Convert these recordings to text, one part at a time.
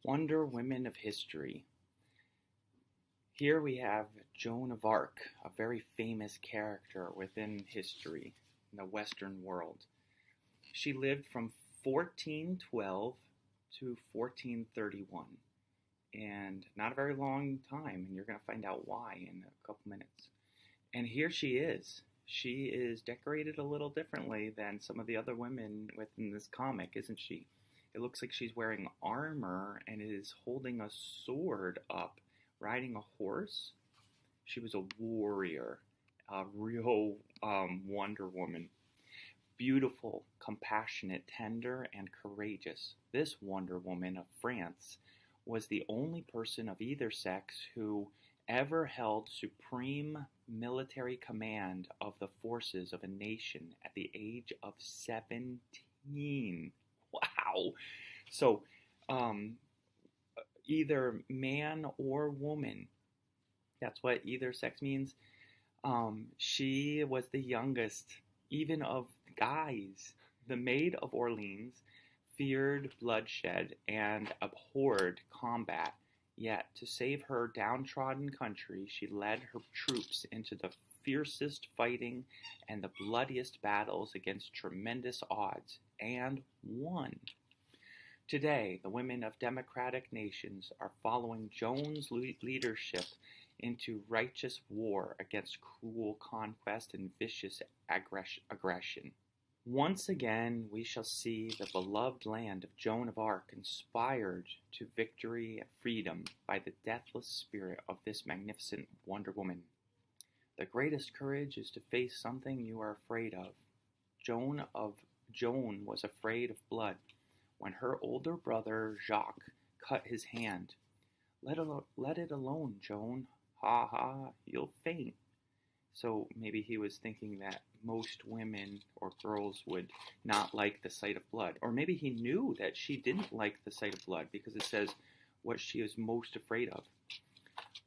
Wonder Women of History. Here we have Joan of Arc, a very famous character within history in the Western world. She lived from 1412 to 1431, and not a very long time, and you're going to find out why in a couple minutes. And here she is. She is decorated a little differently than some of the other women within this comic, isn't she? It looks like she's wearing armor and is holding a sword up, riding a horse. She was a warrior, a real Wonder Woman. Beautiful, compassionate, tender, and courageous. This Wonder Woman of France was the only person of either sex who ever held supreme military command of the forces of a nation at the age of 17. Wow. So, either man or woman, that's what either sex means. She was the youngest, even of guys. The Maid of Orleans feared bloodshed and abhorred combat. Yet, to save her downtrodden country, she led her troops into the fiercest fighting and the bloodiest battles against tremendous odds, and won. Today, the women of democratic nations are following Joan's leadership into righteous war against cruel conquest and vicious aggression. Once again, we shall see the beloved land of Joan of Arc inspired to victory and freedom by the deathless spirit of this magnificent Wonder Woman. The greatest courage is to face something you are afraid of. Joan was afraid of blood when her older brother Jacques cut his hand. Let it alone, Joan. Ha ha, you'll faint. So maybe he was thinking that most women or girls would not like the sight of blood. Or maybe he knew that she didn't like the sight of blood because it says what she is most afraid of.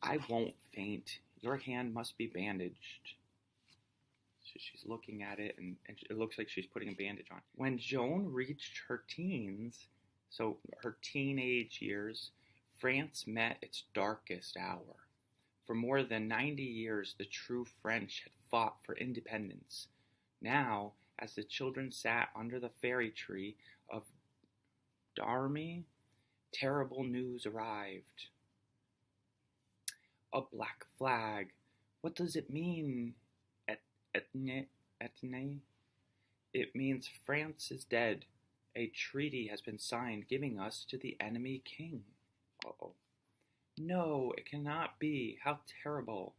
I won't faint. Your hand must be bandaged. So she's looking at it, and it looks like she's putting a bandage on. When Joan reached her teens, so her teenage years, France met its darkest hour. For more than 90 years, the true French had fought for independence. Now, as the children sat under the fairy tree of Darmy, terrible news arrived. A black flag. What does it mean, Etne? It means France is dead. A treaty has been signed giving us to the enemy king. Uh-oh. No, it cannot be. How terrible.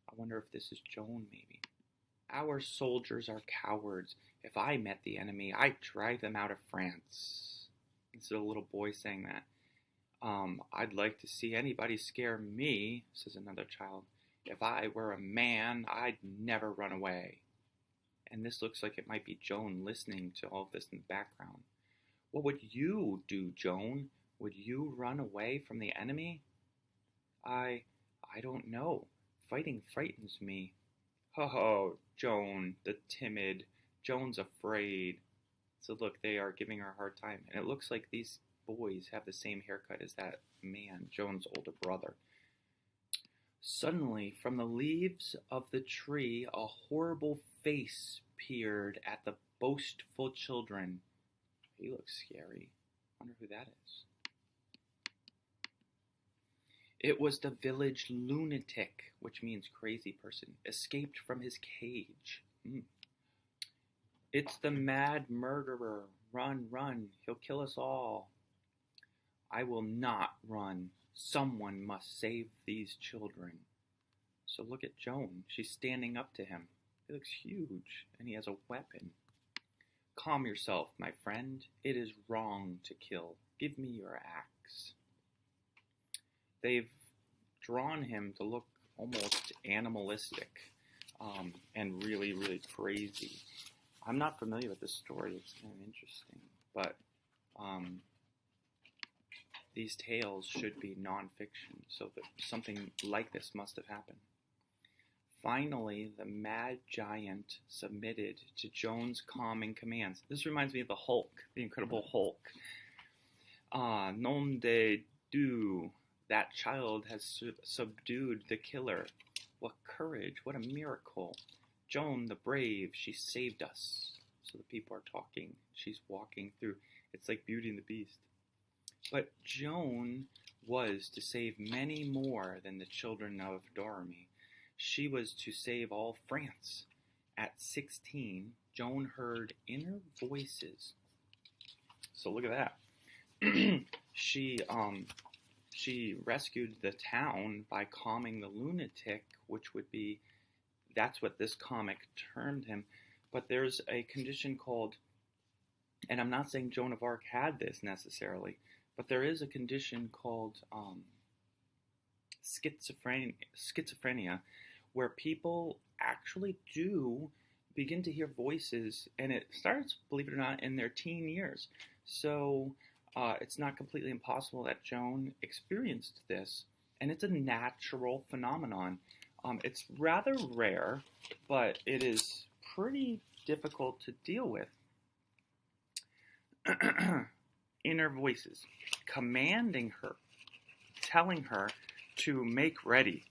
I wonder if this is Joan, maybe. Our soldiers are cowards. If I met the enemy, I'd drive them out of France. This is a little boy saying that. I'd like to see anybody scare me, says another child. If I were a man, I'd never run away. And this looks like it might be Joan listening to all of this in the background. What would you do, Joan? Would you run away from the enemy? I don't know. Fighting frightens me. Ho, Joan, the timid. Joan's afraid. So look, they are giving her a hard time. And it looks like these boys have the same haircut as that man, Joan's older brother. Suddenly, from the leaves of the tree, a horrible face peered at the boastful children. He looks scary. I wonder who that is. It was the village lunatic, which means crazy person, escaped from his cage. It's the mad murderer. Run, run. He'll kill us all. I will not run. Someone must save these children. So look at Joan. She's standing up to him. He looks huge, and he has a weapon. Calm yourself, my friend. It is wrong to kill. Give me your axe. They've drawn him to look almost animalistic and really, really crazy. I'm not familiar with this story. It's kind of interesting. But these tales should be nonfiction, so that something like this must have happened. Finally, the mad giant submitted to Joan's calming commands. This reminds me of the Hulk, the Incredible Hulk. Ah, nom de Dieu. That child has subdued the killer. What courage, what a miracle. Joan the brave, she saved us. So the people are talking. She's walking through. It's like Beauty and the Beast. But Joan was to save many more than the children of Dormy. She was to save all France. At 16, Joan heard inner voices. So look at that. She rescued the town by calming the lunatic, which would be, that's what this comic termed him. But there's a condition called, and I'm not saying Joan of Arc had this necessarily, but there is a condition called schizophrenia, where people actually do begin to hear voices, and it starts, believe it or not, in their teen years. So it's not completely impossible that Joan experienced this, and it's a natural phenomenon. It's rather rare, but it is pretty difficult to deal with. Inner voices commanding her, telling her to make ready.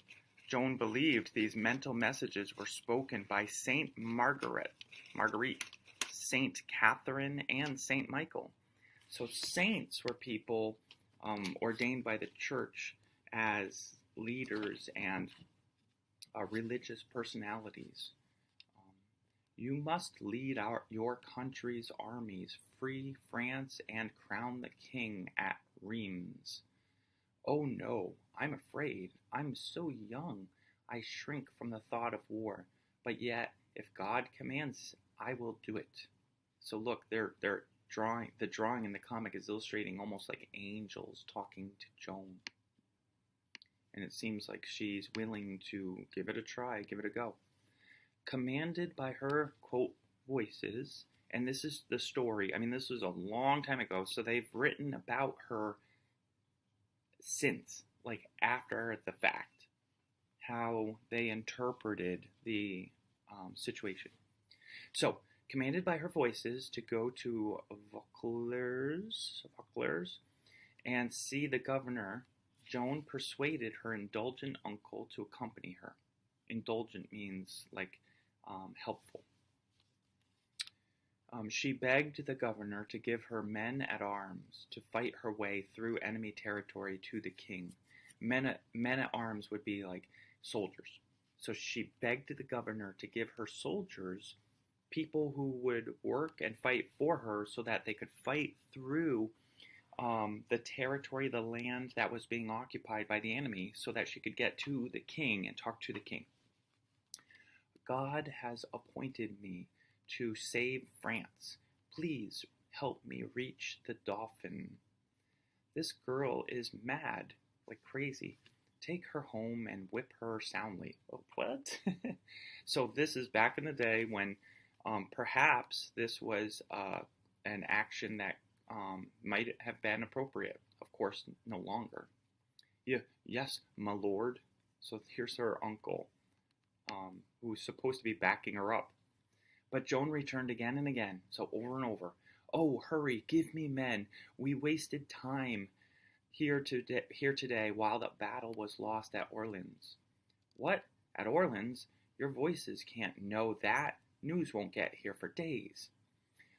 Joan believed these mental messages were spoken by Saint Marguerite, Saint Catherine, and Saint Michael. So saints were people ordained by the church as leaders and religious personalities. You must lead your country's armies, free France, and crown the king at Rheims. Oh no, I'm afraid. I'm so young. I shrink from the thought of war. But yet, if God commands, I will do it. So look, they're drawing. The drawing in the comic is illustrating almost like angels talking to Joan. And it seems like she's willing to give it a try, give it a go. Commanded by her, quote, voices, and this is the story. I mean, this was a long time ago, so they've written about her since, like after the fact, how they interpreted the situation. So, commanded by her voices to go to Vauclers and see the governor, Joan persuaded her indulgent uncle to accompany her. Indulgent means like helpful. She begged the governor to give her men at arms to fight her way through enemy territory to the king. Men at arms would be like soldiers. So she begged the governor to give her soldiers, people who would work and fight for her so that they could fight through the territory, the land that was being occupied by the enemy, so that she could get to the king and talk to the king. God has appointed me to save France. Please help me reach the Dauphin. This girl is mad, like crazy. Take her home and whip her soundly. Oh, what? So this is back in the day when perhaps this was an action that might have been appropriate. Of course, no longer. Yeah, yes, my lord. So here's her uncle, who's supposed to be backing her up. But Joan returned again and again, so over and over. Oh, hurry, give me men. We wasted time here today while the battle was lost at Orleans. What? At Orleans? Your voices can't know that. News won't get here for days.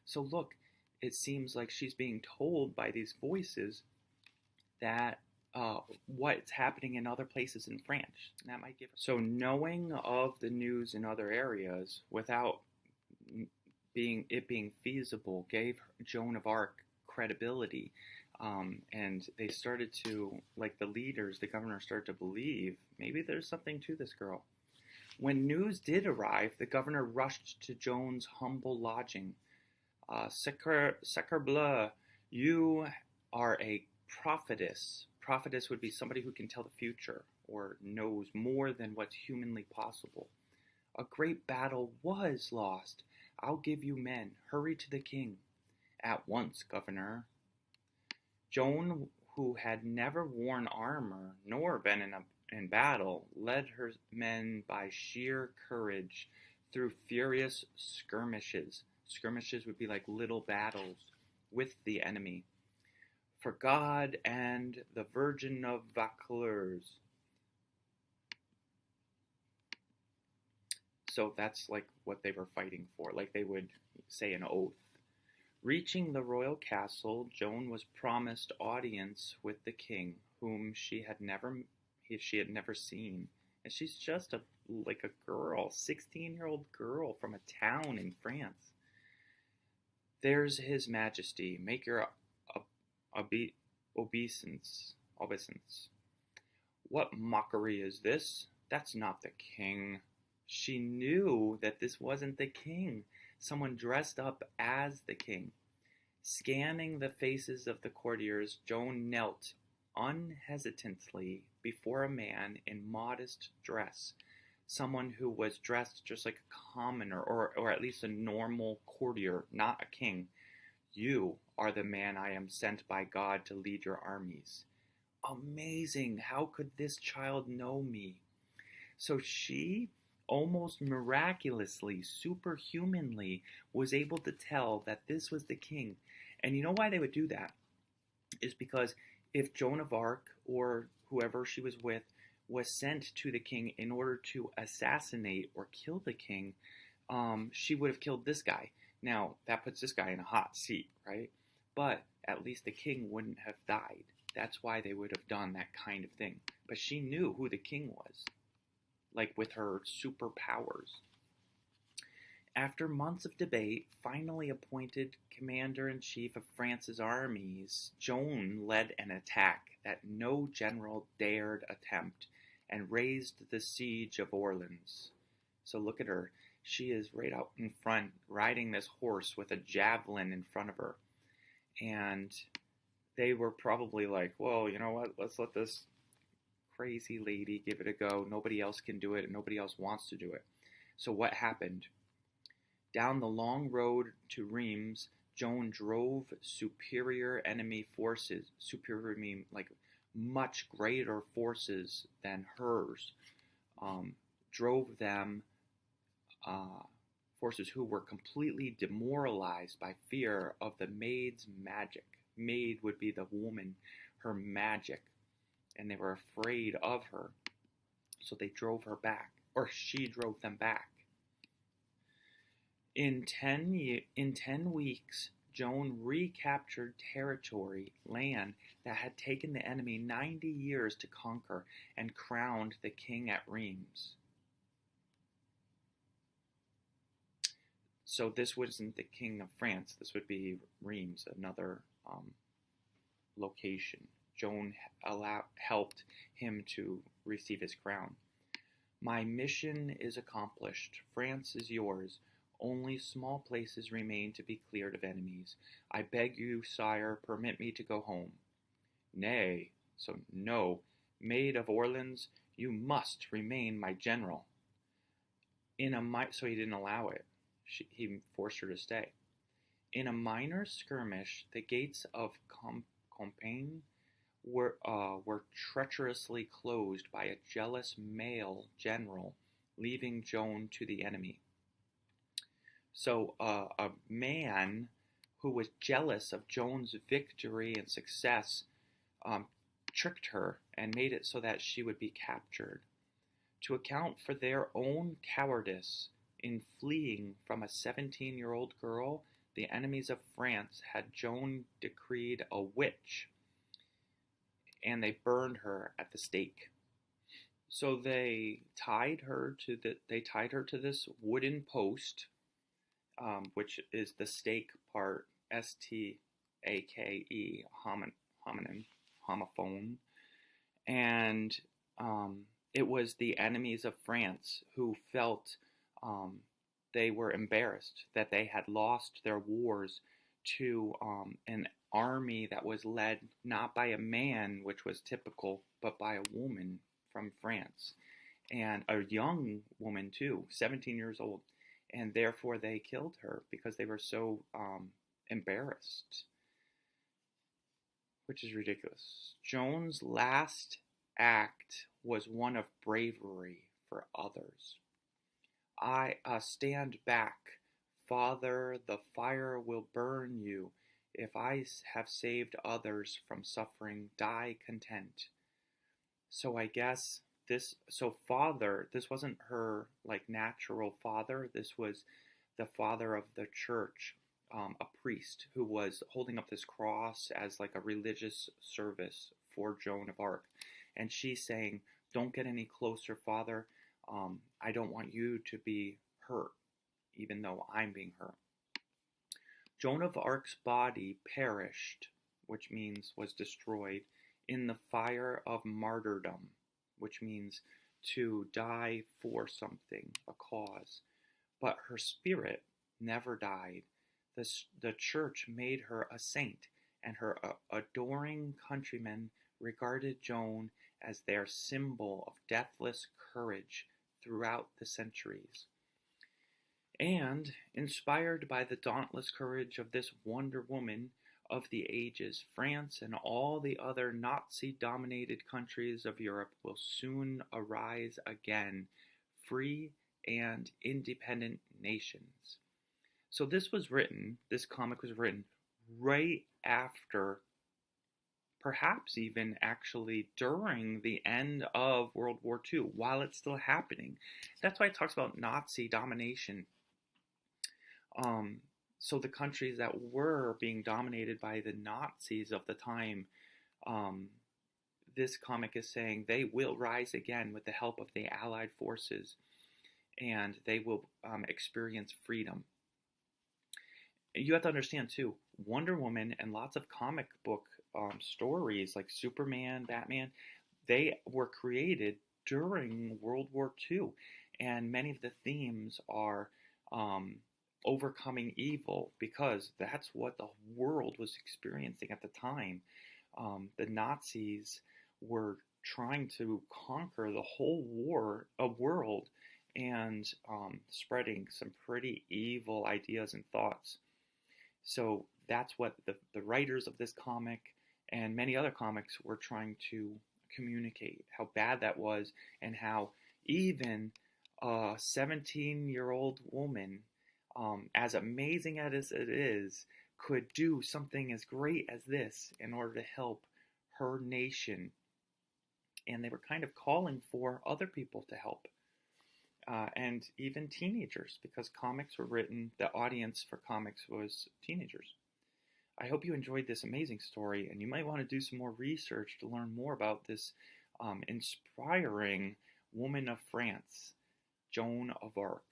So look, it seems like she's being told by these voices that what's happening in other places in France. That might give her. So knowing of the news in other areas without being feasible gave Joan of Arc credibility, and they started to, like the leaders, the governor started to believe maybe there's something to this girl. When news did arrive, the governor rushed to Joan's humble lodging. Sacre bleu, you are a prophetess. Prophetess would be somebody who can tell the future or knows more than what's humanly possible. A great battle was lost. I'll give you men. Hurry to the king. At once, governor. Joan, who had never worn armor nor been in battle, led her men by sheer courage through furious skirmishes. Skirmishes would be like little battles with the enemy. for God and the Virgin of Vaucluse. So that's like what they were fighting for, like they would say an oath. Reaching the royal castle, Joan was promised audience with the king, whom she had never seen. And she's just like a girl, 16-year-old girl from a town in France. There's His Majesty. Make your obeisance. What mockery is this? That's not the king. She knew that this wasn't the king. Someone dressed up as the king. Scanning the faces of the courtiers, Joan knelt unhesitantly before a man in modest dress, someone who was dressed just like a commoner, or at least a normal courtier, not a king. You are the man I am sent by God to lead your armies. Amazing! How could this child know me? So she almost miraculously, superhumanly, was able to tell that this was the king. And you know why they would do that? Is because if Joan of Arc or whoever she was with was sent to the king in order to assassinate or kill the king, she would have killed this guy. Now, that puts this guy in a hot seat, right? But at least the king wouldn't have died. That's why they would have done that kind of thing. But she knew who the king was, like with her superpowers. After months of debate, finally appointed commander-in-chief of France's armies, Joan led an attack that no general dared attempt and raised the siege of Orleans. So look at her. She is right out in front, riding this horse with a javelin in front of her. And they were probably like, well, you know what? Let's let this crazy lady give it a go. Nobody else can do it, and nobody else wants to do it. So what happened? Down the long road to Reims, Joan drove superior enemy forces, superior mean like much greater forces than hers, drove them, forces who were completely demoralized by fear of the maid's magic. Maid would be the woman, her magic, and they were afraid of her. So they drove her back, or she drove them back. In 10 weeks, Joan recaptured territory, land that had taken the enemy 90 years to conquer, and crowned the king at Reims. So this wasn't the king of France. This would be Reims, another location. Joan helped him to receive his crown. My mission is accomplished. France is yours. Only small places remain to be cleared of enemies. I beg you, sire, permit me to go home. Nay, so no, Maid of Orleans, you must remain my general. So he didn't allow it. He forced her to stay. In a minor skirmish, the gates of Compiègne were treacherously closed by a jealous male general, leaving Joan to the enemy. So a man who was jealous of Joan's victory and success tricked her and made it so that she would be captured. To account for their own cowardice in fleeing from a 17-year-old girl, the enemies of France had Joan decreed a witch, and they burned her at the stake. So they tied her to this wooden post, which is the stake part, stake, homophone, and it was the enemies of France who felt they were embarrassed that they had lost their wars to an army that was led not by a man, which was typical, but by a woman from France, and a young woman too, 17 years old. And therefore they killed her because they were so embarrassed, which is ridiculous. Joan's last act was one of bravery for others. I stand back, Father, the fire will burn you. If I have saved others from suffering, die content. So I guess father, this wasn't her like natural father. This was the father of the church, a priest who was holding up this cross as like a religious service for Joan of Arc. And she's saying, don't get any closer, Father. I don't want you to be hurt, even though I'm being hurt. Joan of Arc's body perished, which means was destroyed, in the fire of martyrdom, which means to die for something, a cause. But her spirit never died. The church made her a saint, and her adoring countrymen regarded Joan as their symbol of deathless courage throughout the centuries. And, inspired by the dauntless courage of this Wonder Woman of the ages, France and all the other Nazi-dominated countries of Europe will soon arise again, free and independent nations. So this comic was written right after, perhaps even actually during the end of World War II, while it's still happening. That's why it talks about Nazi domination. So the countries that were being dominated by the Nazis of the time, this comic is saying they will rise again with the help of the Allied forces, and they will experience freedom. You have to understand too, Wonder Woman and lots of comic book stories like Superman, Batman, they were created during World War II, and many of the themes are overcoming evil, because that's what the world was experiencing at the time. The Nazis were trying to conquer the whole world and spreading some pretty evil ideas and thoughts. So that's what the writers of this comic and many other comics were trying to communicate, how bad that was, and how even a 17-year-old woman, as amazing as it is, could do something as great as this in order to help her nation. And they were kind of calling for other people to help. And even teenagers, because comics were written, the audience for comics was teenagers. I hope you enjoyed this amazing story, and you might want to do some more research to learn more about this inspiring woman of France, Joan of Arc.